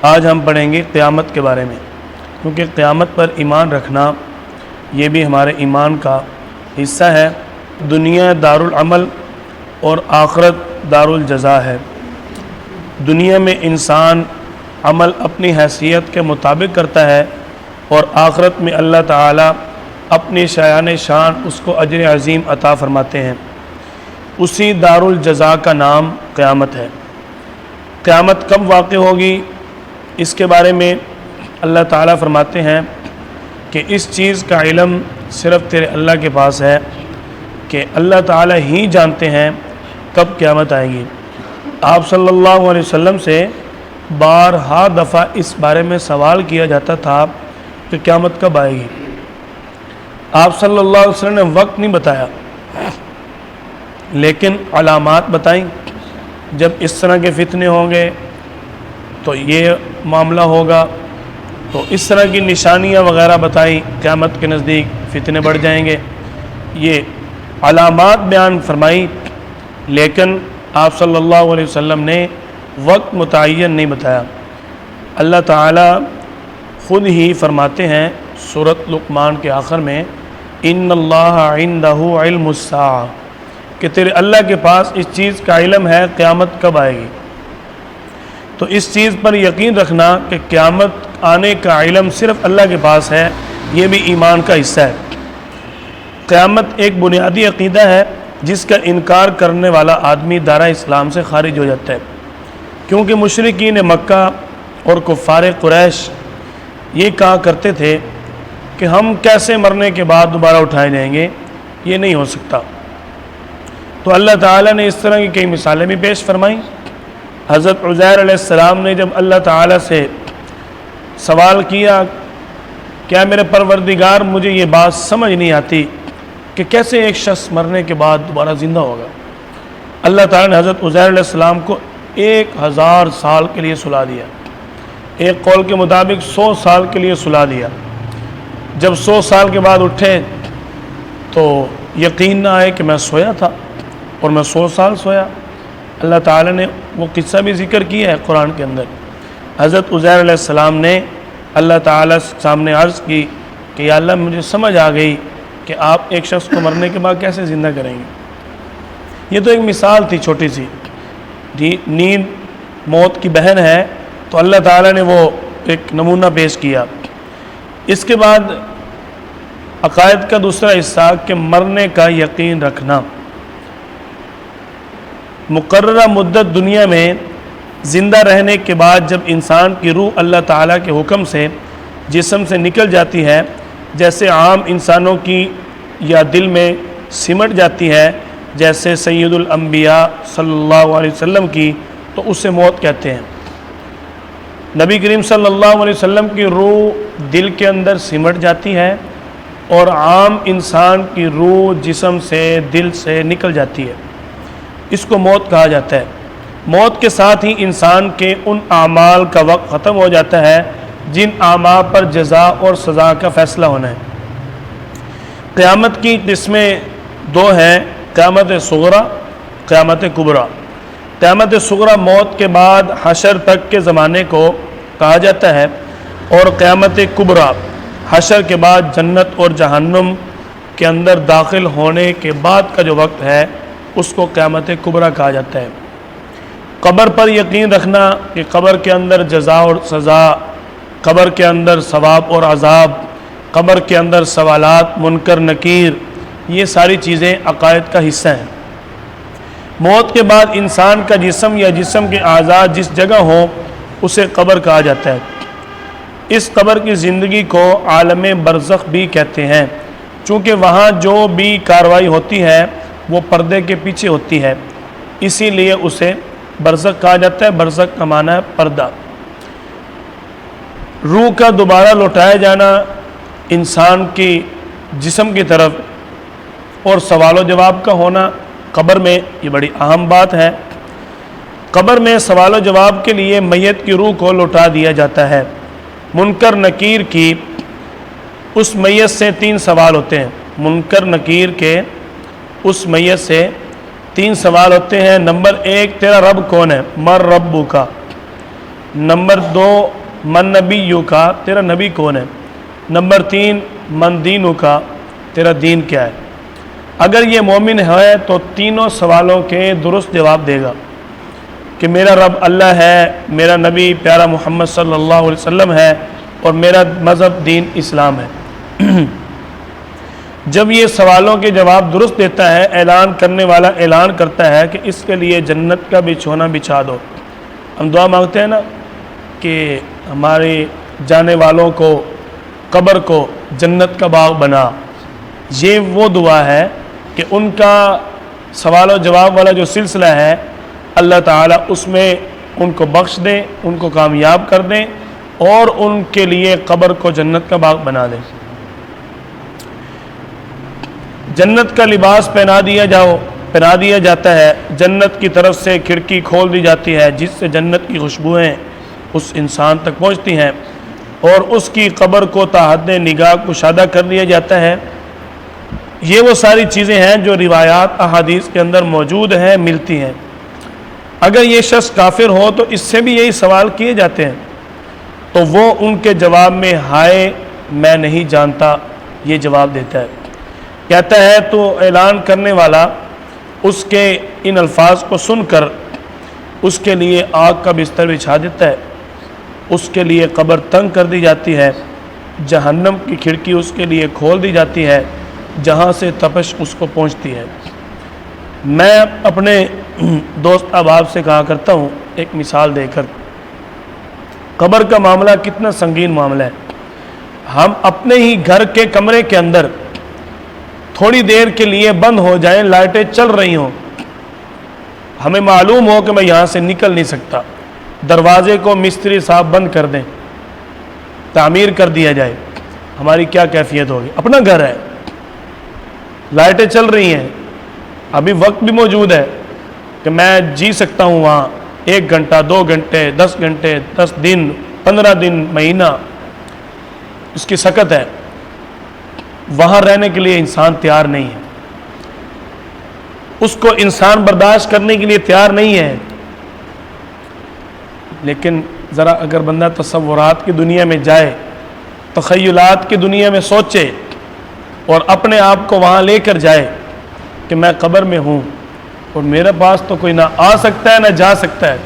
آج ہم پڑھیں گے قیامت کے بارے میں، کیونکہ قیامت پر ایمان رکھنا یہ بھی ہمارے ایمان کا حصہ ہے۔ دنیا دارالعمل اور آخرت دارالجزا ہے۔ دنیا میں انسان عمل اپنی حیثیت کے مطابق کرتا ہے، اور آخرت میں اللہ تعالیٰ اپنی شایان شان اس کو اجر عظیم عطا فرماتے ہیں۔ اسی دارالجزا کا نام قیامت ہے۔ قیامت کب واقع ہوگی اس کے بارے میں اللہ تعالیٰ فرماتے ہیں کہ اس چیز کا علم صرف تیرے اللہ کے پاس ہے، کہ اللہ تعالیٰ ہی جانتے ہیں کب قیامت آئے گی۔ آپ صلی اللہ علیہ وسلم سے بارہا دفعہ اس بارے میں سوال کیا جاتا تھا کہ قیامت کب آئے گی۔ آپ صلی اللہ علیہ وسلم نے وقت نہیں بتایا، لیکن علامات بتائیں۔ جب اس طرح کے فتنے ہوں گے تو یہ معاملہ ہوگا، تو اس طرح کی نشانیاں وغیرہ بتائیں، قیامت کے نزدیک فتنے بڑھ جائیں گے، یہ علامات بیان فرمائی، لیکن آپ صلی اللہ علیہ وسلم نے وقت متعین نہیں بتایا۔ اللہ تعالیٰ خود ہی فرماتے ہیں سورۃ لقمان کے آخر میں، ان اللہ عندہ علم الساعہ، کہ تیرے اللہ کے پاس اس چیز کا علم ہے قیامت کب آئے گی۔ تو اس چیز پر یقین رکھنا کہ قیامت آنے کا علم صرف اللہ کے پاس ہے، یہ بھی ایمان کا حصہ ہے۔ قیامت ایک بنیادی عقیدہ ہے جس کا انکار کرنے والا آدمی دائرہ اسلام سے خارج ہو جاتا ہے، کیونکہ مشرکین مکہ اور کفار قریش یہ کہا کرتے تھے کہ ہم کیسے مرنے کے بعد دوبارہ اٹھائے جائیں گے، یہ نہیں ہو سکتا۔ تو اللہ تعالیٰ نے اس طرح کی کئی مثالیں بھی پیش فرمائیں۔ حضرت عزیر علیہ السلام نے جب اللہ تعالیٰ سے سوال کیا، کیا میرے پروردگار مجھے یہ بات سمجھ نہیں آتی کہ کیسے ایک شخص مرنے کے بعد دوبارہ زندہ ہوگا، اللہ تعالیٰ نے حضرت عزیر علیہ السلام کو 1000 سال کے لیے سلا دیا، ایک قول کے مطابق 100 سال کے لیے سلا دیا۔ جب 100 سال کے بعد اٹھے تو یقین نہ آئے کہ میں سویا تھا اور میں 100 سال سویا۔ اللہ تعالیٰ نے وہ قصہ بھی ذکر کیا ہے قرآن کے اندر۔ حضرت عزیر علیہ السلام نے اللہ تعالیٰ سامنے عرض کی کہ یا اللہ مجھے سمجھ آ گئی کہ آپ ایک شخص کو مرنے کے بعد کیسے زندہ کریں گے۔ یہ تو ایک مثال تھی چھوٹی سی، نیند موت کی بہن ہے، تو اللہ تعالیٰ نے وہ ایک نمونہ پیش کیا۔ اس کے بعد عقائد کا دوسرا حصہ کہ مرنے کا یقین رکھنا۔ مقررہ مدت دنیا میں زندہ رہنے کے بعد جب انسان کی روح اللہ تعالیٰ کے حکم سے جسم سے نکل جاتی ہے، جیسے عام انسانوں کی یا دل میں سمٹ جاتی ہے، جیسے سید الانبیاء صلی اللہ علیہ وسلم کی، تو اسے موت کہتے ہیں۔ نبی کریم صلی اللہ علیہ وسلم کی روح دل کے اندر سمٹ جاتی ہے، اور عام انسان کی روح جسم سے دل سے نکل جاتی ہے، اس کو موت کہا جاتا ہے۔ موت کے ساتھ ہی انسان کے ان اعمال کا وقت ختم ہو جاتا ہے جن اعمال پر جزا اور سزا کا فیصلہ ہونا ہے۔ قیامت کی قسمیں دو ہیں، قیامت صغریٰ، قیامت کبریٰ۔ قیامت صغریٰ موت کے بعد حشر تک کے زمانے کو کہا جاتا ہے، اور قیامت کبریٰ حشر کے بعد جنت اور جہنم کے اندر داخل ہونے کے بعد کا جو وقت ہے اس کو قیامت کبریٰ کہا جاتا ہے۔ قبر پر یقین رکھنا کہ قبر کے اندر جزا اور سزا، قبر کے اندر ثواب اور عذاب، قبر کے اندر سوالات منکر نکیر، یہ ساری چیزیں عقائد کا حصہ ہیں۔ موت کے بعد انسان کا جسم یا جسم کے اعضاء جس جگہ ہوں اسے قبر کہا جاتا ہے۔ اس قبر کی زندگی کو عالم برزخ بھی کہتے ہیں، چونکہ وہاں جو بھی کارروائی ہوتی ہے وہ پردے کے پیچھے ہوتی ہے، اسی لیے اسے برزخ کہا جاتا ہے۔ برزخ کا معنی ہے پردہ۔ روح کا دوبارہ لوٹایا جانا انسان کی جسم کی طرف اور سوال و جواب کا ہونا قبر میں، یہ بڑی اہم بات ہے۔ قبر میں سوال و جواب کے لیے میت کی روح کو لوٹا دیا جاتا ہے۔ منکر نکیر کی اس میت سے 3 سوال ہوتے ہیں۔ منکر نکیر کے اس میت سے 3 سوال ہوتے ہیں۔ نمبر 1، تیرا رب کون ہے؟ مر ربو کا، نمبر 2 من نبیو کا، تیرا نبی کون ہے، نمبر 3 من دینو کا، تیرا دین کیا ہے۔ اگر یہ مومن ہے تو تینوں سوالوں کے درست جواب دے گا کہ میرا رب اللہ ہے، میرا نبی پیارا محمد صلی اللہ علیہ وسلم ہے، اور میرا مذہب دین اسلام ہے۔ جب یہ سوالوں کے جواب درست دیتا ہے، اعلان کرنے والا اعلان کرتا ہے کہ اس کے لیے جنت کا بچھونا بچھا دو۔ ہم دعا مانگتے ہیں نا کہ ہمارے جانے والوں کو، قبر کو جنت کا باغ بنا، یہ وہ دعا ہے کہ ان کا سوال و جواب والا جو سلسلہ ہے اللہ تعالیٰ اس میں ان کو بخش دیں، ان کو کامیاب کر دیں، اور ان کے لیے قبر کو جنت کا باغ بنا دیں۔ جنت کا لباس پہنا دیا جاتا ہے، جنت کی طرف سے کھڑکی کھول دی جاتی ہے جس سے جنت کی خوشبوئیں اس انسان تک پہنچتی ہیں، اور اس کی قبر کو تا حد نگاہ کشادہ کر دیا جاتا ہے۔ یہ وہ ساری چیزیں ہیں جو روایات احادیث کے اندر موجود ہیں، ملتی ہیں۔ اگر یہ شخص کافر ہو تو اس سے بھی یہی سوال کیے جاتے ہیں، تو وہ ان کے جواب میں ہائے میں نہیں جانتا یہ جواب دیتا ہے، کہتا ہے تو اعلان کرنے والا اس کے ان الفاظ کو سن کر اس کے لیے آگ کا بستر بچھا دیتا ہے، اس کے لیے قبر تنگ کر دی جاتی ہے، جہنم کی کھڑکی اس کے لیے کھول دی جاتی ہے جہاں سے تپش اس کو پہنچتی ہے۔ میں اپنے دوست احباب سے کہا کرتا ہوں ایک مثال دے کر، قبر کا معاملہ کتنا سنگین معاملہ ہے۔ ہم اپنے ہی گھر کے کمرے کے اندر تھوڑی دیر کے لیے بند ہو جائیں، لائٹیں چل رہی ہوں، ہمیں معلوم ہو کہ میں یہاں سے نکل نہیں سکتا، دروازے کو مستری صاحب بند کر دیں، تعمیر کر دیا جائے، ہماری کیا کیفیت ہوگی؟ اپنا گھر ہے، لائٹیں چل رہی ہیں، ابھی وقت بھی موجود ہے کہ میں جی سکتا ہوں وہاں 1 گھنٹہ 2 گھنٹے 10 گھنٹے 10 دن 15 دن مہینہ، اس کی سکت ہے۔ وہاں رہنے کے لیے انسان تیار نہیں ہے، اس کو انسان برداشت کرنے کے لیے تیار نہیں ہے۔ لیکن ذرا اگر بندہ تصورات کی دنیا میں جائے، تخیلات کی دنیا میں سوچے اور اپنے آپ کو وہاں لے کر جائے کہ میں قبر میں ہوں اور میرے پاس تو کوئی نہ آ سکتا ہے نہ جا سکتا ہے،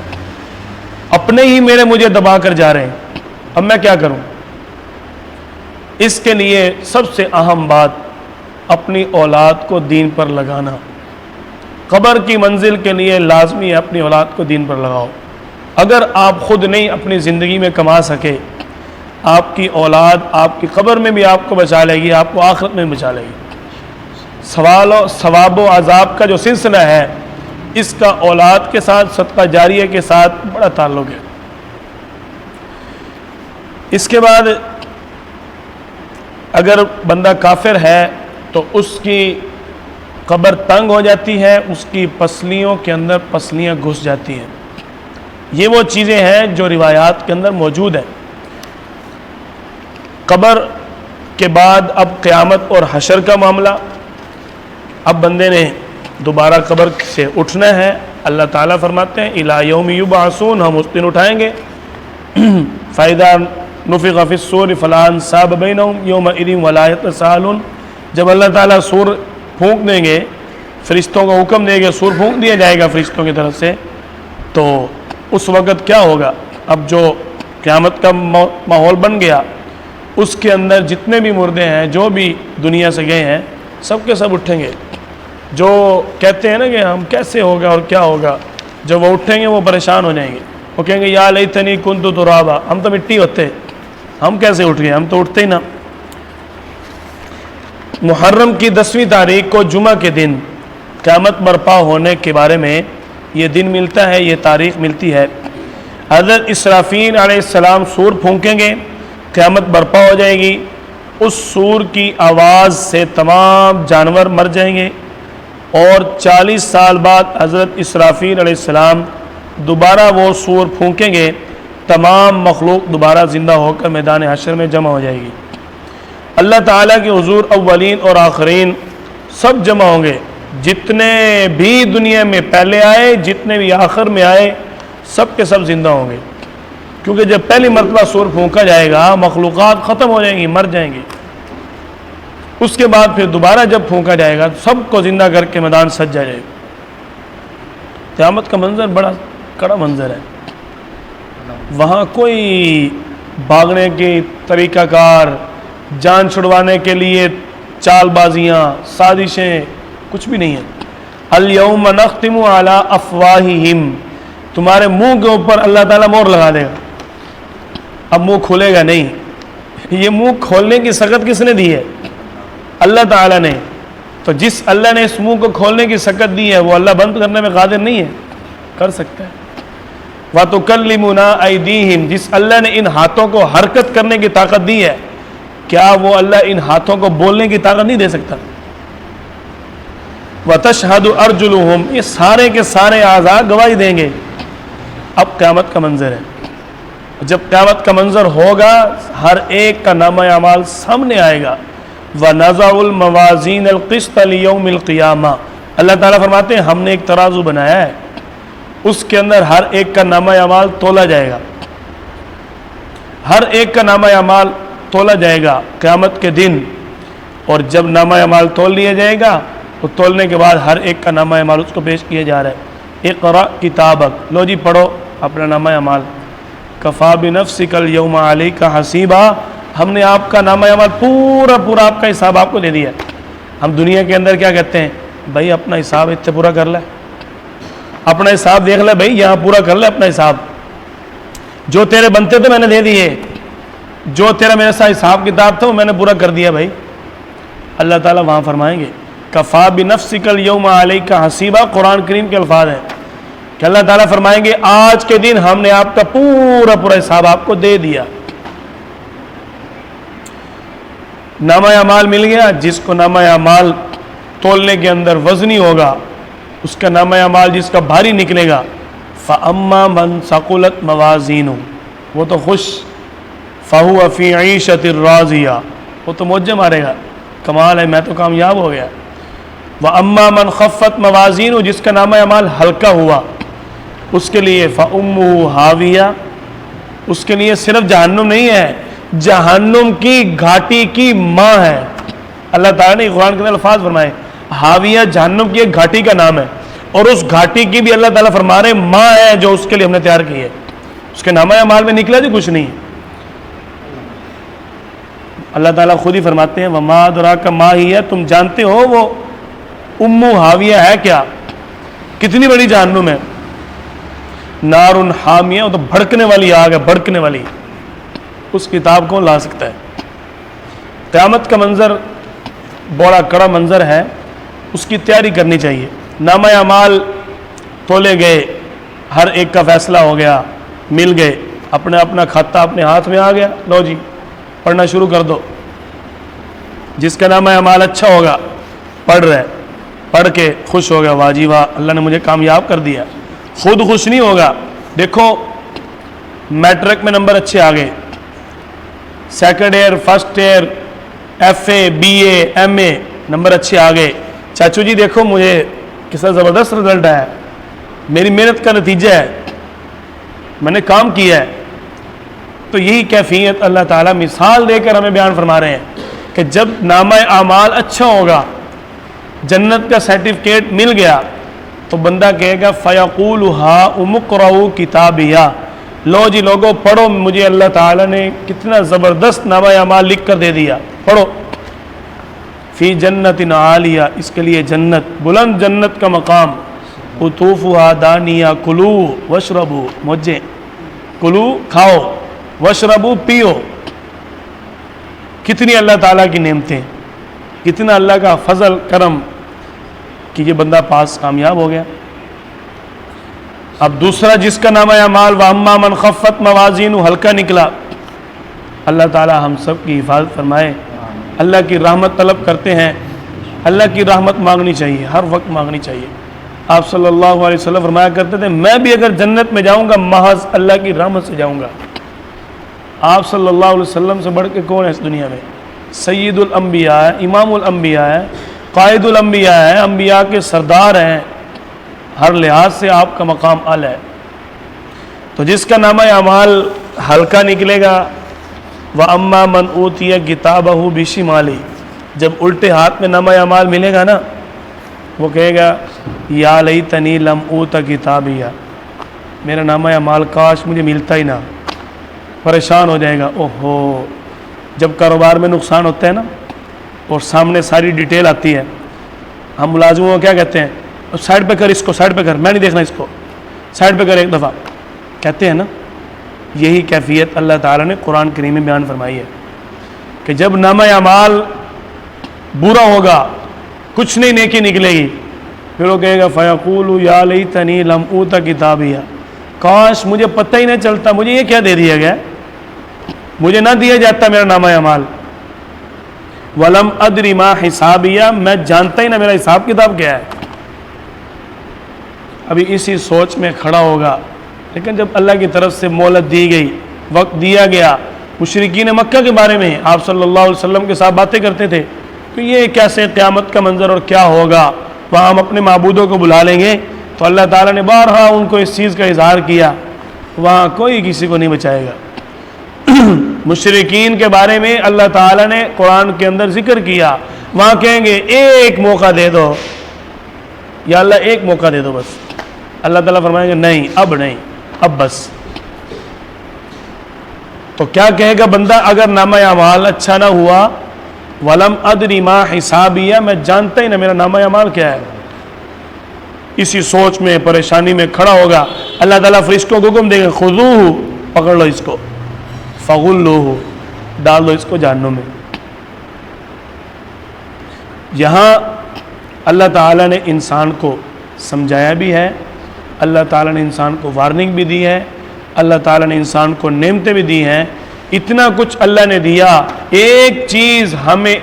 اپنے ہی میرے مجھے دبا کر جا رہے ہیں، اب میں کیا کروں؟ اس کے لیے سب سے اہم بات اپنی اولاد کو دین پر لگانا۔ قبر کی منزل کے لیے لازمی ہے اپنی اولاد کو دین پر لگاؤ۔ اگر آپ خود نہیں اپنی زندگی میں کما سکے، آپ کی اولاد آپ کی قبر میں بھی آپ کو بچا لے گی، آپ کو آخرت میں بچا لے گی۔ ثواب و عذاب کا جو سلسلہ ہے اس کا اولاد کے ساتھ، صدقہ جاریہ کے ساتھ بڑا تعلق ہے۔ اس کے بعد اگر بندہ کافر ہے تو اس کی قبر تنگ ہو جاتی ہے، اس کی پسلیوں کے اندر پسلیاں گھس جاتی ہیں۔ یہ وہ چیزیں ہیں جو روایات کے اندر موجود ہیں۔ قبر کے بعد اب قیامت اور حشر کا معاملہ، اب بندے نے دوبارہ قبر سے اٹھنا ہے۔ اللہ تعالیٰ فرماتے ہیں اِلیٰ یوم یبعثون، ہم اس دن اٹھائیں گے۔ فَإِذَا نُفِخَ فِي الصُّورِ فَلَا أَنْسَابَ بَيْنَهُمْ يَوْمَئِذٍ وَلَا يَتَسَاءَلُونَ۔ جب اللہ تعالیٰ سور پھونک دیں گے، فرشتوں کو حکم دیں گے، سور پھونک دیا جائے گا فرشتوں کی طرف سے، تو اس وقت کیا ہوگا؟ اب جو قیامت کا ماحول بن گیا، اس کے اندر جتنے بھی مردے ہیں، جو بھی دنیا سے گئے ہیں، سب کے سب اٹھیں گے۔ جو کہتے ہیں نا کہ ہم کیسے ہوگا اور کیا ہوگا، جب وہ اٹھیں گے وہ پریشان ہو جائیں گے، وہ کہیں گے یا لیتنی کنت ترابا، ہم تو مٹی ہوتے، ہم کیسے اٹھ گئے، ہم تو اٹھتے ہی نہ۔ محرم کی 10ویں تاریخ کو جمعہ کے دن قیامت برپا ہونے کے بارے میں یہ دن ملتا ہے، یہ تاریخ ملتی ہے۔ حضرت اسرافیل علیہ السلام سور پھونکیں گے، قیامت برپا ہو جائے گی۔ اس سور کی آواز سے تمام جانور مر جائیں گے، اور 40 سال بعد حضرت اسرافیل علیہ السلام دوبارہ وہ سور پھونکیں گے، تمام مخلوق دوبارہ زندہ ہو کر میدان حشر میں جمع ہو جائے گی۔ اللہ تعالیٰ کے حضور اولین اور آخرین سب جمع ہوں گے، جتنے بھی دنیا میں پہلے آئے، جتنے بھی آخر میں آئے، سب کے سب زندہ ہوں گے، کیونکہ جب پہلی مرتبہ سور پھونکا جائے گا مخلوقات ختم ہو جائیں گی، مر جائیں گی، اس کے بعد پھر دوبارہ جب پھونکا جائے گا سب کو زندہ کر کے میدان سجا جائے گا۔ قیامت کا منظر بڑا کڑا منظر ہے، وہاں کوئی بھاگنے کی طریقہ کار، جان چھڑوانے کے لیے چال بازیاں، سازشیں کچھ بھی نہیں ہے۔ الیوم نختم علی افواہہم، تمہارے منہ کے اوپر اللہ تعالیٰ مہر لگا دے گا، اب منہ کھولے گا نہیں۔ یہ منہ کھولنے کی سکت کس نے دی ہے؟ اللہ تعالیٰ نے۔ تو جس اللہ نے اس منہ کو کھولنے کی سکت دی ہے وہ اللہ بند کرنے میں قادر نہیں ہے؟ کر سکتا ہے۔ وَتُكَلِّمُنَا أَيْدِيهِمْ، جس اللہ نے ان ہاتھوں کو حرکت کرنے کی طاقت دی ہے، کیا وہ اللہ ان ہاتھوں کو بولنے کی طاقت نہیں دے سکتا؟ وَتَشْهَدُ أَرْجُلُهُمْ، یہ سارے کے سارے اعضاء گواہی دیں گے۔ اب قیامت کا منظر ہے، جب قیامت کا منظر ہوگا ہر ایک کا نامہ اعمال سامنے آئے گا۔ وَنَضَعُ الْمَوَازِينَ الْقِسْطَ لِيَوْمِ الْقِيَامَةِ، اللہ تعالیٰ فرماتے ہیں ہم نے ایک ترازو بنایا ہے، اس کے اندر ہر ایک کا نامہ اعمال تولا جائے گا، ہر ایک کا نامہ اعمال تولا جائے گا قیامت کے دن۔ اور جب نامہ اعمال تول لیا جائے گا تو تولنے کے بعد ہر ایک کا نامہ اعمال اس کو پیش کیا جا رہا ہے۔ اقرأ کتابک، لو جی پڑھو اپنا نامہ اعمال۔ کفا بنفسک الیوم علیک حسیبا، ہم نے آپ کا نامہ اعمال پورا آپ کا حساب آپ کو دے دیا۔ ہم دنیا کے اندر کیا کہتے ہیں؟ بھائی اپنا حساب اتنے پورا کر لے، اپنا حساب دیکھ لے، بھائی یہاں پورا کر لے اپنا حساب، جو تیرے بنتے تھے میں نے دے دیے، جو تیرا میرے ساتھ حساب کتاب تھا وہ میں نے پورا کر دیا۔ بھائی اللہ تعالیٰ وہاں فرمائیں گے کفا بنفسک الیوم علیک حسیبا، قرآن کریم کے الفاظ ہیں کہ اللہ تعالیٰ فرمائیں گے آج کے دن ہم نے آپ کا پورا حساب آپ کو دے دیا۔ نامہ اعمال مل گیا، جس کو نامہ اعمال تولنے کے اندر وزنی ہوگا، اس کا نامہ اعمال جس کا بھاری نکلے گا، فَأَمَّا مَنْ ثَقُلَتْ مَوَازِينُهُ، وہ تو خوش، فَهُوَ فِي عِيشَةٍ رَاضِيَةٍ، وہ تو موجے مارے گا، کمال ہے میں تو کامیاب ہو گیا۔ وَأَمَّا مَنْ خَفَّتْ مَوَازِينُهُ، جس کا نامہ اعمال ہلکا ہوا، اس کے لیے فَأُمُّهُ هَاوِيَةٌ، اس کے لیے صرف جہنم نہیں ہے، جہنم کی گھاٹی کی ماں ہے۔ اللہ تعالیٰ نے قرآن کے اندر الفاظ فرمائے، ہاویہ جہنم کی ایک گھاٹی کا نام ہے، اور اس گھاٹی کی بھی اللہ تعالیٰ فرما رہے ماں ہے جو اس کے لیے ہم نے تیار کی ہے۔ اس کے نامہ اعمال میں نکلا جی کچھ نہیں، اللہ تعالیٰ خود ہی فرماتے ہیں وَمَا أَدْرَاكَ مَا هِيَ، تم جانتے ہو وہ امُّ ہاویہ ہے کیا، کتنی بڑی جہنم ہے؟ نار حامیہ، وہ تو بھڑکنے والی آگ ہے، بھڑکنے والی، اس کتاب کو لا سکتا ہے۔ قیامت کا منظر بڑا کڑا منظر ہے، اس کی تیاری کرنی چاہیے۔ نامہ اعمال تولے گئے، ہر ایک کا فیصلہ ہو گیا، مل گئے، اپنا کھاتا اپنے ہاتھ میں آ گیا، لو جی پڑھنا شروع کر دو۔ جس کا نامہ اعمال اچھا ہوگا پڑھ رہے، پڑھ کے خوش ہو گیا، واہ جی واہ اللہ نے مجھے کامیاب کر دیا۔ خود خوش نہیں ہوگا، دیکھو میٹرک میں نمبر اچھے آ گئے، second year, first year, F A, B A, M A number اچھے آ گئے، چاچو جی دیکھو مجھے کیسا زبردست رزلٹ ہے، میری محنت کا نتیجہ ہے، میں نے کام کیا ہے۔ تو یہی کیفیت اللہ تعالیٰ مثال دے کر ہمیں بیان فرما رہے ہیں کہ جب نامہ اعمال اچھا ہوگا، جنت کا سرٹیفکیٹ مل گیا، تو بندہ کہے گا فَيَقُولُ هَاؤُمُ اقْرَءُوا کِتَابِیَهْ، لو جی لوگوں پڑھو، مجھے اللہ تعالیٰ نے کتنا زبردست نامہ اعمال لکھ کر دے دیا، پڑھو۔ فی جنت عالیہ، اس کے لیے جنت، بلند جنت کا مقام، قطوفها دانیہ، کلو وشربو، موجے، کلو کھاؤ، وشربو پیو۔ کتنی اللہ تعالیٰ کی نعمتیں، کتنا اللہ کا فضل کرم کہ یہ بندہ پاس کامیاب ہو گیا۔ اب دوسرا جس کا نامہ اعمال وَأَمَّا مَنْ خَفَّتْ مَوَازِينُهُ ہلکا نکلا، اللہ تعالیٰ ہم سب کی حفاظت فرمائے۔ اللہ کی رحمت طلب کرتے ہیں، اللہ کی رحمت مانگنی چاہیے، ہر وقت مانگنی چاہیے۔ آپ صلی اللہ علیہ وسلم فرمایا کرتے تھے میں بھی اگر جنت میں جاؤں گا محض اللہ کی رحمت سے جاؤں گا۔ آپ صلی اللہ علیہ وسلم سے بڑھ کے کون ہے اس دنیا میں؟ سید الانبیاء ہے، امام الانبیاء ہے، قائد الانبیاء ہے، انبیاء کے سردار ہیں، ہر لحاظ سے آپ کا مقام اعلیٰ ہے۔ تو جس کا نامہ اعمال ہلکا نکلے گا. وَأَمَّا مَنْ أُوتِيَ كِتَابَهُ بِشِمَالِهِ, جب الٹے ہاتھ میں نامہ اعمال ملے گا نا, وہ کہے گا یا لیتنی لم اوت کتابیہ, میرا نامہ اعمال کاش مجھے ملتا ہی نہ. پریشان ہو جائے گا. اوہو, جب کاروبار میں نقصان ہوتا ہے نا اور سامنے ساری ڈیٹیل آتی ہے, ہم ملازموں کو کیا کہتے ہیں, سائڈ پہ کر اس کو, سائڈ پہ کر, میں نہیں دیکھنا اس کو, سائڈ پہ کر ایک دفعہ, کہتے ہیں نا. یہی کیفیت اللہ تعالیٰ نے قرآن کریم میں بیان فرمائی ہے کہ جب نامہ اعمال برا ہوگا, کچھ نہیں نیکی نکلے گی, پھر وہ کہے گا فیقول یا لیتنی لم اوت کتابیہ, کاش مجھے پتہ ہی نہ چلتا, مجھے یہ کیا دے دیا گیا, مجھے نہ دیا جاتا میرا نامہ اعمال. ولم ادری ما حسابیہ, میں جانتا ہی نہ میرا حساب کتاب کیا ہے. ابھی اسی سوچ میں کھڑا ہوگا. لیکن جب اللہ کی طرف سے مہلت دی گئی, وقت دیا گیا, مشرکین مکہ کے بارے میں آپ صلی اللہ علیہ وسلم کے ساتھ باتیں کرتے تھے کہ یہ کیسے قیامت کا منظر اور کیا ہوگا, وہاں ہم اپنے معبودوں کو بلا لیں گے. تو اللہ تعالیٰ نے بارہا ان کو اس چیز کا اظہار کیا, وہاں کوئی کسی کو نہیں بچائے گا. مشرکین کے بارے میں اللہ تعالیٰ نے قرآن کے اندر ذکر کیا, وہاں کہیں گے ایک موقع دے دو یا اللہ, ایک موقع دے دو بس. اللہ تعالیٰ فرمائیں گے نہیں, اب نہیں, اب بس. تو کیا کہے گا بندہ اگر نامہ اعمال اچھا نہ ہوا, ولم ادری ما حسابیہ, میں جانتا ہی نہ میرا نامہ اعمال کیا ہے. اسی سوچ میں پریشانی میں کھڑا ہوگا. اللہ تعالیٰ فرشتوں کو حکم دے گا خذوہ, پکڑ لو اس کو, فغلوہ, ڈال دو اس کو جہنم میں. یہاں اللہ تعالیٰ نے انسان کو سمجھایا بھی ہے, اللہ تعالیٰ نے انسان کو وارننگ بھی دی ہے, اللہ تعالیٰ نے انسان کو نعمتیں بھی دی ہیں. اتنا کچھ اللہ نے دیا. ایک چیز ہمیں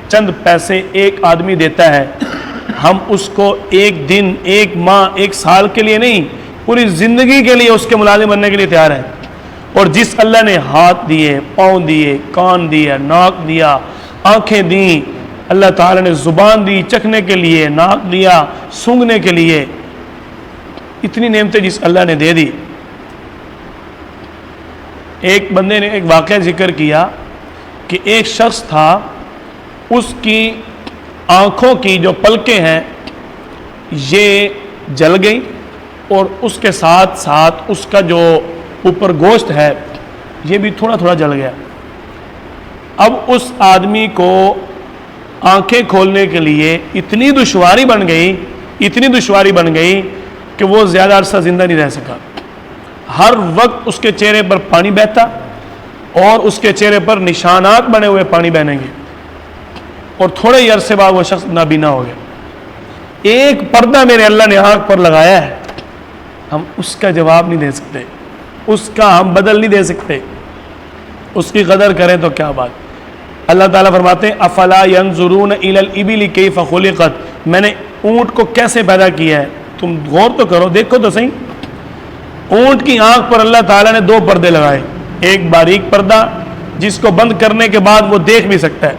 چند پیسے ایک آدمی دیتا ہے, ہم اس کو ایک دن, ایک ماہ, ایک سال کے لیے نہیں, پوری زندگی کے لیے اس کے ملازم بننے کے لیے تیار ہیں. اور جس اللہ نے ہاتھ دیے, پاؤں دیے, کان دیا, ناک دیا, آنکھیں دیں, اللہ تعالیٰ نے زبان دی چکھنے کے لیے, ناک دیا سونگھنے کے لیے, اتنی نعمتیں جس اللہ نے دے دی. ایک بندے نے ایک واقعہ ذکر کیا کہ ایک شخص تھا, اس کی آنکھوں کی جو پلکیں ہیں یہ جل گئی, اور اس کے ساتھ ساتھ اس کا جو اوپر گوشت ہے یہ بھی تھوڑا تھوڑا جل گیا. اب اس آدمی کو آنکھیں کھولنے کے لیے اتنی دشواری بن گئی کہ وہ زیادہ عرصہ زندہ نہیں رہ سکا. ہر وقت اس کے چہرے پر پانی بہتا, اور اس کے چہرے پر نشانات بنے ہوئے پانی بہنے گے, اور تھوڑے ہی عرصے بعد وہ شخص نابینا ہو گیا. ایک پردہ میرے اللہ نے آنکھ پر لگایا ہے, ہم اس کا جواب نہیں دے سکتے, اس کا ہم بدل نہیں دے سکتے. اس کی قدر کریں تو کیا بات. اللہ تعالیٰ فرماتے ہیں افلا ینظرون الی الابل کیف خلقت, میں نے اونٹ کو کیسے پیدا کیا ہے, تم غور تو کرو, دیکھو تو صحیح. اونٹ کی آنکھ پر اللہ تعالیٰ نے دو پردے لگائے, ایک باریک پردہ جس کو بند کرنے کے بعد وہ دیکھ بھی سکتا ہے,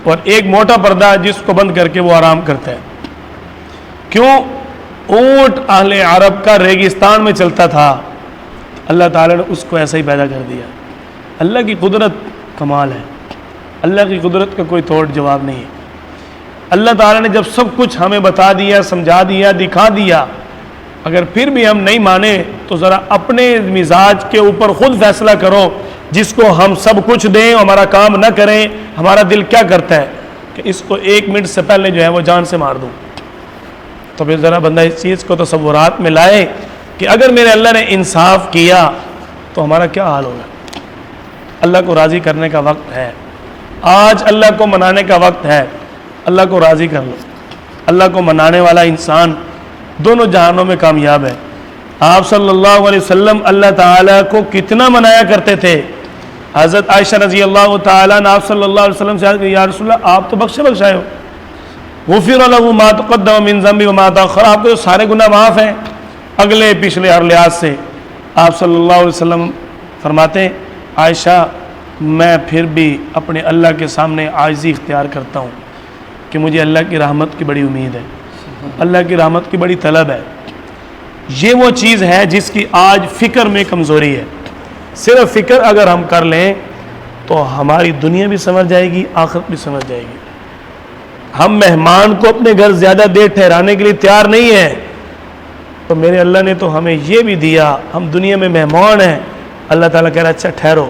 اور ایک موٹا پردہ جس کو بند کر کے وہ آرام کرتا ہے. کیوں؟ اونٹ اہل عرب کا ریگستان میں چلتا تھا, اللہ تعالیٰ نے اس کو ایسا ہی پیدا کر دیا. اللہ کی قدرت کمال ہے, اللہ کی قدرت کا کوئی توڑ جواب نہیں ہے. اللہ تعالیٰ نے جب سب کچھ ہمیں بتا دیا, سمجھا دیا, دکھا دیا, اگر پھر بھی ہم نہیں مانے تو ذرا اپنے مزاج کے اوپر خود فیصلہ کرو. جس کو ہم سب کچھ دیں, ہمارا کام نہ کریں, ہمارا دل کیا کرتا ہے کہ اس کو 1 منٹ سے پہلے جو ہے وہ جان سے مار دوں. تو پھر ذرا بندہ اس چیز کو تصورات میں لائے کہ اگر میرے اللہ نے انصاف کیا تو ہمارا کیا حال ہوگا. اللہ کو راضی کرنے کا وقت ہے, آج اللہ کو منانے کا وقت ہے. اللہ کو راضی کر لو. اللہ کو منانے والا انسان دونوں جہانوں میں کامیاب ہے. آپ صلی اللہ علیہ وسلم اللہ تعالیٰ کو کتنا منایا کرتے تھے. حضرت عائشہ رضی اللہ تعالیٰ نے آپ صلی اللہ علیہ وسلم سے کہا یا رسول اللہ, آپ تو بخشائے ہو, غفر له ما تقدم من ذنبه وما تأخر, آپ کے سارے گناہ معاف ہیں اگلے پچھلے ہر لحاظ سے. آپ صلی اللہ علیہ وسلم فرماتے ہیں عائشہ میں پھر بھی اپنے اللہ کے سامنے عاجزی اختیار کرتا ہوں کہ مجھے اللہ کی رحمت کی بڑی امید ہے, اللہ کی رحمت کی بڑی طلب ہے. یہ وہ چیز ہے جس کی آج فکر میں کمزوری ہے. صرف فکر اگر ہم کر لیں تو ہماری دنیا بھی سمجھ جائے گی، آخرت بھی سمجھ جائے گی۔ ہم مہمان کو اپنے گھر زیادہ دیر ٹھہرانے کے لیے تیار نہیں ہیں، تو میرے اللہ نے تو ہمیں یہ بھی دیا، ہم دنیا میں مہمان ہیں۔ اللہ تعالیٰ کہہ رہا ہے اچھا ٹھہرو،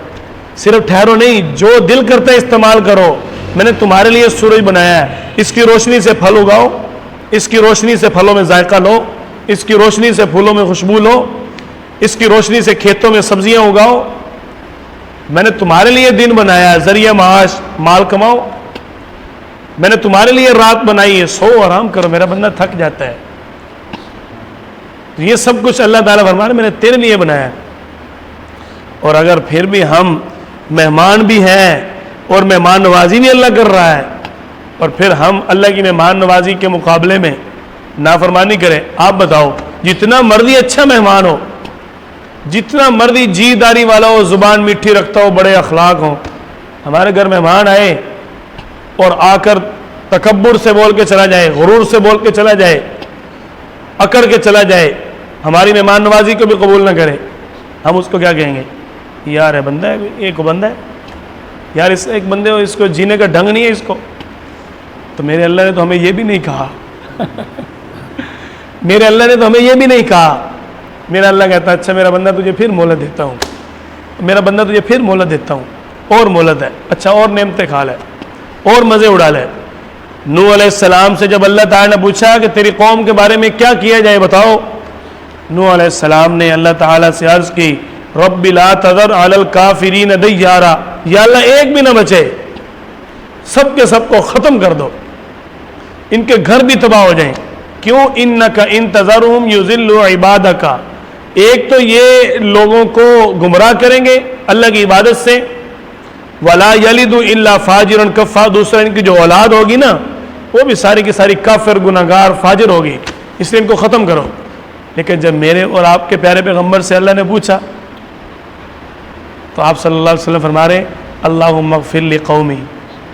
صرف ٹھہرو نہیں، جو دل کرتا ہے استعمال کرو۔ میں نے تمہارے لیے سورج بنایا ہے، اس کی روشنی سے پھل اگاؤ، اس کی روشنی سے پھلوں میں ذائقہ لو، اس کی روشنی سے پھولوں میں خوشبو لو، اس کی روشنی سے کھیتوں میں سبزیاں اگاؤ۔ میں نے تمہارے لیے دن بنایا ہے، ذریعہ معاش مال کماؤ۔ میں نے تمہارے لیے رات بنائی ہے، سو آرام کرو، میرا بندہ تھک جاتا ہے۔ یہ سب کچھ اللہ تعالیٰ فرما رہا ہے میں نے تیرے لیے بنایا ہے۔ اور اگر پھر بھی ہم مہمان بھی ہیں اور مہمان نوازی بھی اللہ کر رہا ہے، اور پھر ہم اللہ کی مہمان نوازی کے مقابلے میں نافرمانی کریں، آپ بتاؤ، جتنا مرضی اچھا مہمان ہو، جتنا مرضی جی داری والا ہو، زبان میٹھی رکھتا ہو، بڑے اخلاق ہوں، ہمارے گھر مہمان آئے اور آ کر تکبر سے بول کے چلا جائے، غرور سے بول کے چلا جائے، اکڑ کے چلا جائے، ہماری مہمان نوازی کو بھی قبول نہ کرے، ہم اس کو کیا کہیں گے؟ یار ہے بندہ ہے، ایک بندہ ہے یار، اس ایک بندے ہو، اس کو جینے کا ڈھنگ نہیں ہے اس کو۔ تو میرے اللہ نے تو ہمیں یہ بھی نہیں کہا میرے اللہ نے تو ہمیں یہ بھی نہیں کہا۔ میرا اللہ کہتا ہے اچھا میرا بندہ تجھے پھر مہلت دیتا ہوں، میرا بندہ تجھے پھر مہلت دیتا ہوں، اور مہلت ہے، اچھا اور نعمتیں کھا لے، اور مزے اڑا لے۔ نوح علیہ السلام سے جب اللہ تعالیٰ نے پوچھا کہ تیری قوم کے بارے میں کیا کیا جائے بتاؤ، نوح علیہ السلام نے اللہ تعالیٰ سے عرض کی رب لا تذر علی الکافرین دیارا، یا اللہ ایک بھی نہ بچے، سب کے سب کو ختم کر دو، ان کے گھر بھی تباہ ہو جائیں۔ کیوں؟ انک ان تذرہم یضلوا عبادک، ایک تو یہ لوگوں کو گمراہ کریں گے اللہ کی عبادت سے، ولا یلد الا فاجرا کفار، دوسرا ان کی جو اولاد ہوگی نا وہ بھی ساری کی ساری کافر گناہگار فاجر ہوگی، اس لیے ان کو ختم کرو۔ لیکن جب میرے اور آپ کے پیارے پیغمبر سے اللہ نے پوچھا تو آپ صلی اللہ علیہ وسلم فرما رہے اللہم اغفر لقومی،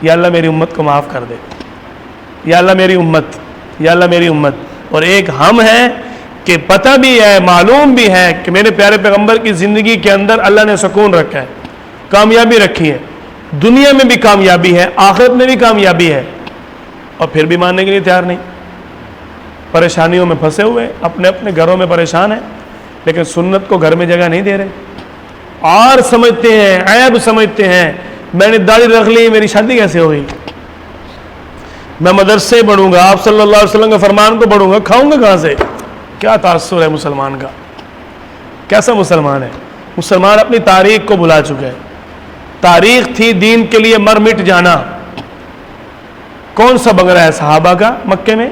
یا اللہ میری امت کو معاف کر دے، یا اللہ میری امت، یا اللہ میری امت۔ اور ایک ہم ہیں کہ پتہ بھی ہے، معلوم بھی ہے کہ میرے پیارے پیغمبر کی زندگی کے اندر اللہ نے سکون رکھا ہے، کامیابی رکھی ہے، دنیا میں بھی کامیابی ہے، آخرت میں بھی کامیابی ہے، اور پھر بھی ماننے کے لیے تیار نہیں، پریشانیوں میں پھنسے ہوئے، اپنے اپنے گھروں میں پریشان ہیں، لیکن سنت کو گھر میں جگہ نہیں دے رہے، اور سمجھتے ہیں، عیب سمجھتے ہیں، میں نے داڑھی رکھ لی میری شادی کیسے ہوگی، میں مدرسے پڑھوں گا، آپ صلی اللہ علیہ وسلم کے فرمان کو پڑھوں گا، کھاؤں گا کہاں سے؟ کیا تاثر ہے مسلمان کا، کیسا مسلمان ہے؟ مسلمان اپنی تاریخ کو بھلا چکا ہے۔ تاریخ تھی دین کے لیے مر مٹ جانا۔ کون سا بنگلہ ہے صحابہ کا مکے میں؟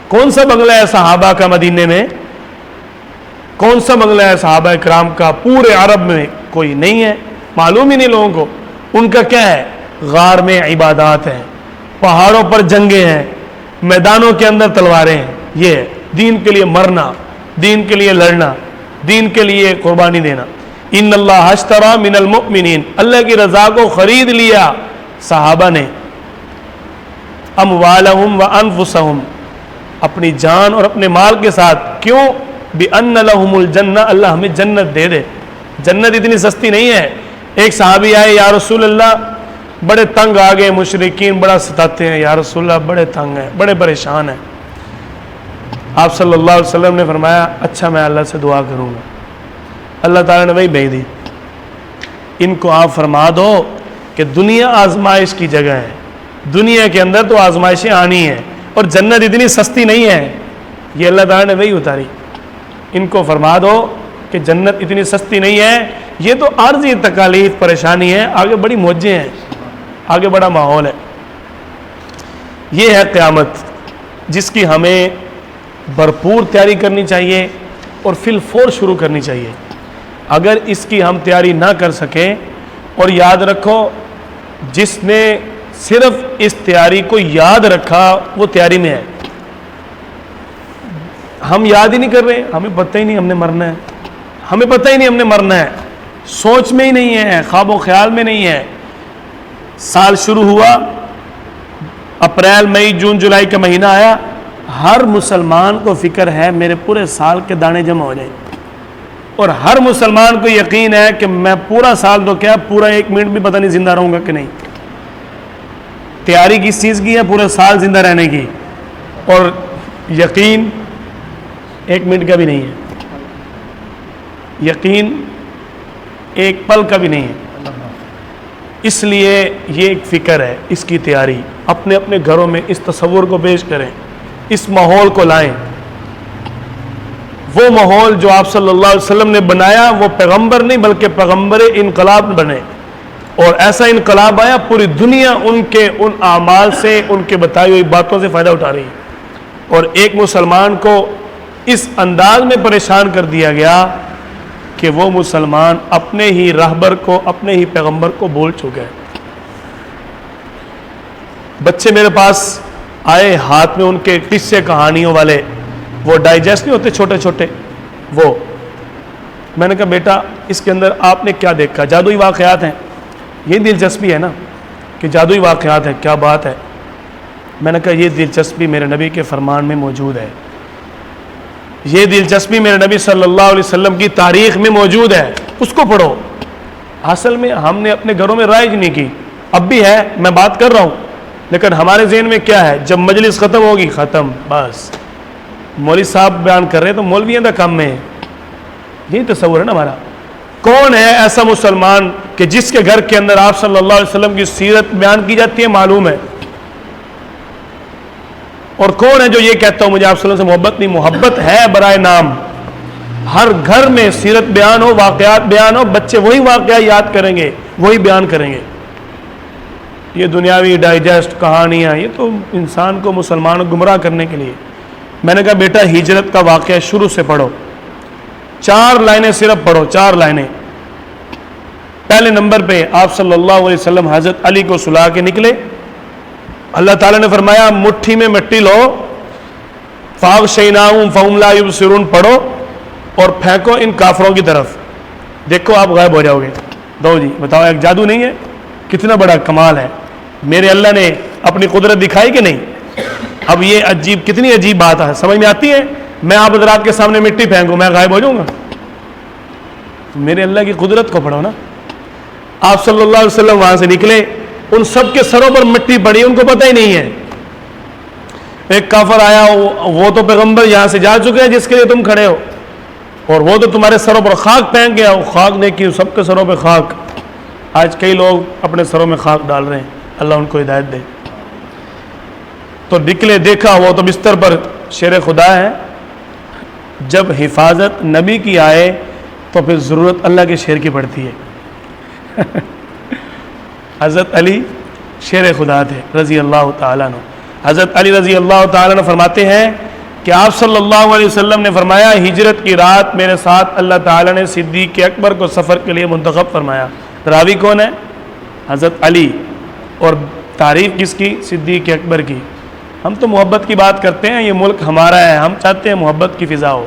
کون سا بنگلہ ہے صحابہ کا مدینے میں؟ کون سا بنگلہ ہے صحابہ کرام کا پورے عرب میں؟ کوئی نہیں ہے، معلوم ہی نہیں لوگوں کو۔ ان کا کیا ہے؟ غار میں عبادات ہیں، پہاڑوں پر جنگیں ہیں، میدانوں کے اندر تلواریں ہیں۔ یہ ہے دین کے لیے مرنا، دین کے لیے لڑنا، دین کے لیے قربانی دینا۔ ان اللہ اشتری من المؤمنین، اللہ کی رضا کو خرید لیا صحابہ نے، اموالہم وانفسہم، اپنی جان اور اپنے مال کے ساتھ۔ کیوں؟ بِأَنَّ لَهُمُ الْجَنَّةَ، اللہ ہمیں جنت دے دے۔ جنت اتنی سستی نہیں ہے۔ ایک صحابی آئے، یا رسول اللہ بڑے تنگ آ گئے، مشرکین بڑا ستاتے ہیں، یا رسول اللہ بڑے تنگ ہیں، بڑے پریشان ہیں۔ آپ صلی اللہ علیہ وسلم نے فرمایا اچھا میں اللہ سے دعا کروں گا۔ اللہ تعالیٰ نے وہی بھیج دی، ان کو آپ فرما دو کہ دنیا آزمائش کی جگہ ہے، دنیا کے اندر تو آزمائشیں آنی ہیں، اور جنت اتنی سستی نہیں ہے۔ یہ اللہ تعالیٰ نے وہی اتاری، ان کو فرما دو کہ جنت اتنی سستی نہیں ہے، یہ تو عارضی تکالیف پریشانی ہے، آگے بڑی موجیں ہیں، آگے بڑا ماحول ہے۔ یہ ہے قیامت جس کی ہمیں بھرپور تیاری کرنی چاہیے اور فی الفور شروع کرنی چاہیے۔ اگر اس کی ہم تیاری نہ کر سکیں، اور یاد رکھو جس نے صرف اس تیاری کو یاد رکھا وہ تیاری میں ہے۔ ہم یاد ہی نہیں کر رہے، ہمیں پتہ ہی نہیں ہم نے مرنا ہے، ہمیں پتہ ہی نہیں ہم نے مرنا ہے، سوچ میں ہی نہیں ہے، خواب و خیال میں نہیں ہے۔ سال شروع ہوا، اپریل مئی جون جولائی کا مہینہ آیا، ہر مسلمان کو فکر ہے میرے پورے سال کے دانے جمع ہو جائیں، اور ہر مسلمان کو یقین ہے کہ میں پورا سال تو کیا پورا 1 منٹ بھی پتہ نہیں زندہ رہوں گا کہ نہیں. تیاری کس چیز کی ہے؟ پورے سال زندہ رہنے کی. اور یقین 1 منٹ کا بھی نہیں ہے, یقین 1 پل کا بھی نہیں ہے. اس لیے یہ ایک فکر ہے, اس کی تیاری اپنے اپنے گھروں میں اس تصور کو پیش کریں, اس ماحول کو لائیں. وہ ماحول جو آپ صلی اللہ علیہ وسلم نے بنایا وہ پیغمبر نہیں بلکہ پیغمبر انقلاب بنے, اور ایسا انقلاب آیا پوری دنیا ان اعمال سے, ان کے بتائی ہوئی باتوں سے فائدہ اٹھا رہی ہے. اور ایک مسلمان کو اس انداز میں پریشان کر دیا گیا کہ وہ مسلمان اپنے ہی راہبر کو, اپنے ہی پیغمبر کو بھول چکے ہیں. بچے میرے پاس آئے, ہاتھ میں ان کے قصے کہانیوں والے وہ ڈائجسٹ نہیں ہوتے چھوٹے چھوٹے, وہ میں نے کہا بیٹا اس کے اندر آپ نے کیا دیکھا؟ جادوئی واقعات ہیں. یہ دلچسپی ہے نا کہ جادوئی واقعات ہیں, کیا بات ہے. میں نے کہا یہ دلچسپی میرے نبی کے فرمان میں موجود ہے, یہ دلچسپی میرے نبی صلی اللہ علیہ وسلم کی تاریخ میں موجود ہے, اس کو پڑھو. اصل میں ہم نے اپنے گھروں میں رائج نہیں کی, اب بھی ہے, میں بات کر رہا ہوں, لیکن ہمارے ذہن میں کیا ہے؟ جب مجلس ختم ہوگی ختم, بس مولوی صاحب بیان کر رہے ہیں تو مولویوں کا کام میں ہے. یہی تصور ہے نا ہمارا. کون ہے ایسا مسلمان کہ جس کے گھر کے اندر آپ صلی اللہ علیہ وسلم کی سیرت بیان کی جاتی ہے؟ معلوم ہے. اور کون ہے جو یہ کہتا ہوں مجھے آپ صلی اللہ علیہ وسلم سے محبت نہیں؟ محبت ہے برائے نام. ہر گھر میں سیرت بیان ہو, واقعات بیان ہو, بچے وہی واقعہ یاد کریں گے, وہی بیان کریں گے. یہ دنیاوی ڈائجسٹ کہانیاں یہ تو انسان کو, مسلمان کو گمراہ کرنے کے لیے. میں نے کہا بیٹا ہجرت کا واقعہ شروع سے پڑھو, 4 لائنیں صرف پڑھو, 4 لائنیں. پہلے نمبر پہ آپ صلی اللہ علیہ وسلم حضرت علی کو سلا کے نکلے. اللہ تعالیٰ نے فرمایا مٹھی میں مٹی لو, فاغشیناہم فہم لا یبصرون پڑھو اور پھینکو ان کافروں کی طرف, دیکھو آپ غائب ہو جاؤ گے. دو جی بتاؤ, ایک جادو نہیں ہے؟ کتنا بڑا کمال ہے. میرے اللہ نے اپنی قدرت دکھائی کہ نہیں؟ اب یہ عجیب, کتنی عجیب بات ہے, سمجھ میں آتی ہے؟ میں آپ حضرات کے سامنے مٹی پھینکوں, میں غائب ہو جاؤں گا؟ میرے اللہ کی قدرت کو پڑھو نا. آپ صلی اللہ علیہ وسلم وہاں سے نکلے, ان سب کے سروں پر مٹی پڑی, ان کو پتہ ہی نہیں ہے. ایک کافر آیا, وہ تو پیغمبر یہاں سے جا چکے ہیں جس کے لیے تم کھڑے ہو, اور وہ تو تمہارے سروں پر خاک پھینک گیا. وہ خاک نے کی سب کے سروں پہ خاک. آج کئی لوگ اپنے سروں میں خاک ڈال رہے ہیں, اللہ ان کو ہدایت دے. تو نکلے, دیکھا وہ تو بستر پر شیر خدا ہے. جب حفاظت نبی کی آئے تو پھر ضرورت اللہ کے شیر کی پڑتی ہے. حضرت علی شیر خدا تھے رضی اللہ تعالیٰ عنہ. حضرت علی رضی اللہ تعالیٰ عنہ فرماتے ہیں کہ آپ صلی اللہ علیہ وسلم نے فرمایا ہجرت کی رات میرے ساتھ اللہ تعالیٰ نے صدیق اکبر کو سفر کے لیے منتخب فرمایا. راوی کون ہے؟ حضرت علی. اور تعریف کس کی؟ صدیق اکبر کی. ہم تو محبت کی بات کرتے ہیں, یہ ملک ہمارا ہے, ہم چاہتے ہیں محبت کی فضا ہو.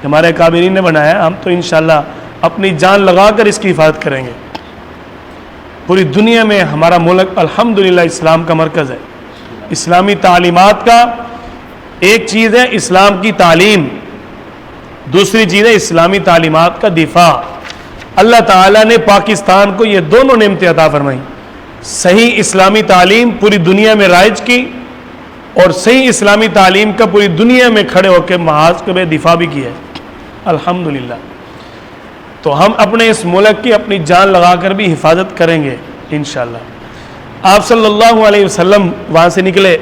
ہمارے کابرین نے بنایا, ہم تو انشاءاللہ اپنی جان لگا کر اس کی حفاظت کریں گے. پوری دنیا میں ہمارا ملک الحمدللہ اسلام کا مرکز ہے. اسلامی تعلیمات کا ایک چیز ہے اسلام کی تعلیم, دوسری چیز ہے اسلامی تعلیمات کا دفاع. اللہ تعالیٰ نے پاکستان کو یہ دونوں نعمتیں عطا فرمائیں. صحیح اسلامی تعلیم پوری دنیا میں رائج کی, اور صحیح اسلامی تعلیم کا پوری دنیا میں کھڑے ہو کے محاذ کے دفاع بھی کیا ہے الحمدللہ. تو ہم اپنے اس ملک کی اپنی جان لگا کر بھی حفاظت کریں گے انشاءاللہ. آپ صلی اللہ علیہ وسلم وہاں سے نکلے,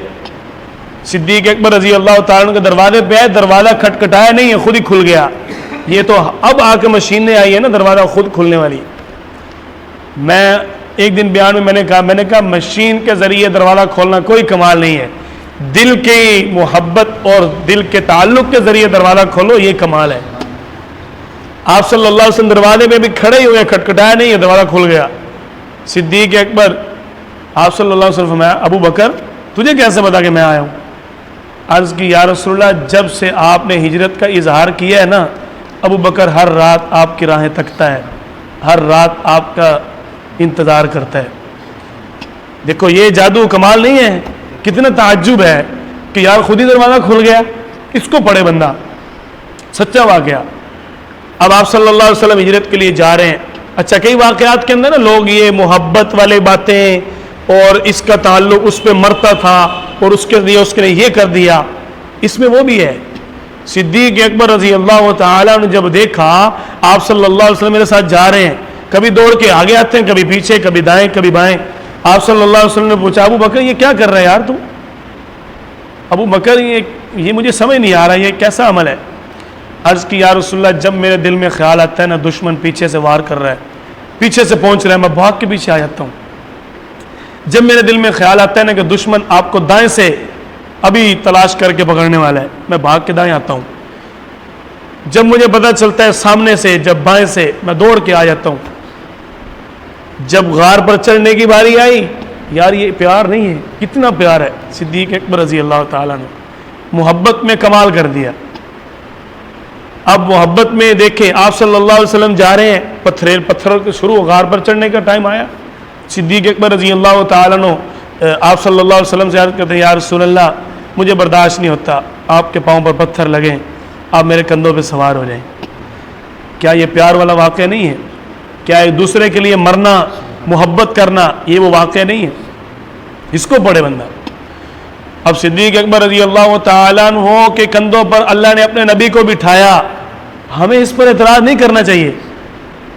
صدیق اکبر رضی اللہ تعالیٰ کے دروازے پہ آئے. دروازہ کھٹکھٹایا نہیں ہے, خود ہی کھل گیا. یہ تو اب آ کے مشینیں آئی ہیں نا دروازہ خود کھلنے والی. میں ایک دن بیان میں میں نے کہا مشین کے ذریعے دروازہ کھولنا کوئی کمال نہیں ہے, دل کی محبت اور دل کے تعلق کے ذریعے دروازہ کھولو, یہ کمال ہے. آپ صلی اللہ علیہ وسلم دروازے میں بھی کھڑے ہی ہوئے, کھٹکھٹایا نہیں ہے, دروازہ کھل گیا. صدیق اکبر, آپ صلی اللہ علیہ وسلم فرمایا ابو بکر تجھے کیسے پتا کہ میں آیا ہوں؟ عرض کی یا رسول اللہ جب سے آپ نے ہجرت کا اظہار کیا ہے نا, ابو بکر ہر رات آپ کی راہیں تکتا ہے, ہر رات آپ کا انتظار کرتا ہے. دیکھو یہ جادو کمال نہیں ہے, کتنا تعجب ہے کہ یار خود ہی دروازہ کھل گیا. اس کو پڑھے بندہ, سچا واقعہ. اب آپ صلی اللہ علیہ وسلم ہجرت کے لیے جا رہے ہیں. اچھا کئی واقعات کے اندر نا لوگ یہ محبت والے باتیں اور اس کا تعلق اس پہ مرتا تھا اور اس کے لیے اس نے یہ کر دیا, اس میں وہ بھی ہے. صدیق اکبر رضی اللہ تعالیٰ نے جب دیکھا آپ صلی اللہ علیہ وسلم میرے ساتھ جا رہے ہیں, کبھی دوڑ کے آگے آتے ہیں, کبھی پیچھے, کبھی دائیں کبھی بائیں. آپ صلی اللہ علیہ وسلم نے پوچھا ابو بکر یہ کیا کر رہا ہے یار تو؟ ابو بکر یہ مجھے سمجھ نہیں آ رہا یہ کیسا عمل ہے. عرض کی یا رسول اللہ جب میرے دل میں خیال آتا ہے نا دشمن پیچھے سے وار کر رہا ہے, پیچھے سے پہنچ رہا ہے, میں بھاگ کے پیچھے آ جاتا ہوں. جب میرے دل میں خیال آتا ہے نا کہ دشمن آپ کو دائیں سے ابھی تلاش کر کے پکڑنے والا ہے, میں بھاگ کے دائیں آتا ہوں. جب مجھے پتہ چلتا ہے سامنے سے جب بائیں سے, میں دوڑ کے آ جاتا ہوں. جب غار پر چڑھنے کی باری آئی, یار یہ پیار نہیں ہے, کتنا پیار ہے. صدیق اکبر رضی اللہ تعالیٰ نے محبت میں کمال کر دیا. اب محبت میں دیکھیں آپ صلی اللہ علیہ وسلم جا رہے ہیں, پتھر شروع غار پر چڑھنے کا ٹائم آیا. صدیق اکبر رضی اللہ تعالیٰ نے آپ صلی اللہ علیہ وسلم سے عرض کرتے ہیں یا رسول اللہ مجھے برداشت نہیں ہوتا آپ کے پاؤں پر پتھر لگیں, آپ میرے کندھوں پہ سوار ہو جائیں. کیا یہ پیار والا واقعہ نہیں ہے؟ کیا ایک دوسرے کے لیے مرنا, محبت کرنا, یہ وہ واقعہ نہیں ہے؟ اس کو پڑھے بندہ. اب صدیق اکبر رضی اللہ تعالیٰ عنہ کے کندھوں پر اللہ نے اپنے نبی کو بٹھایا, ہمیں اس پر اعتراض نہیں کرنا چاہیے.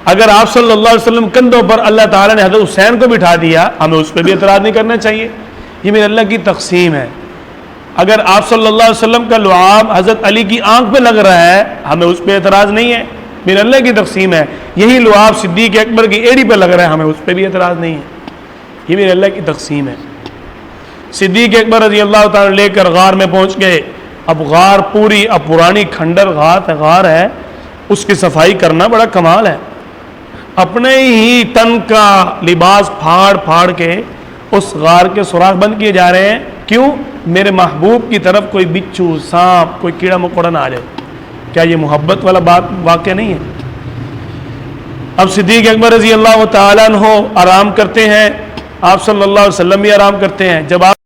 اگر آپ صلی اللہ علیہ وسلم کندھوں پر اللہ تعالیٰ نے حضرت حسین کو بٹھا دیا, ہمیں اس پہ بھی اعتراض نہیں کرنا چاہیے. یہ میرے اللہ کی تقسیم ہے. اگر آپ صلی اللہ علیہ وسلم کا لعاب حضرت علی کی آنکھ پہ لگ رہا ہے, ہمیں اس پہ اعتراض نہیں ہے, میرے اللہ کی تقسیم ہے. یہی لعاب صدیق اکبر کی ایڑی پہ لگ رہا ہے, ہمیں اس پہ بھی اعتراض نہیں ہے, یہ میرے اللہ کی تقسیم ہے. صدیق اکبر رضی اللہ تعالیٰ لے کر غار میں پہنچ گئے. اب غار پوری, اب پرانی کھنڈر غار ہے, اس کی صفائی کرنا بڑا کمال ہے. اپنے ہی تن کا لباس پھاڑ پھاڑ کے اس غار کے سوراخ بند کیے جا رہے ہیں. کیوں؟ میرے محبوب کی طرف کوئی بچھو, سانپ, کوئی کیڑا مکوڑا نہ آ جائے. کیا یہ محبت والا واقعہ نہیں ہے؟ اب صدیق اکبر رضی اللہ تعالیٰ عنہ آرام کرتے ہیں, آپ صلی اللہ علیہ وسلم بھی آرام کرتے ہیں. جب آپ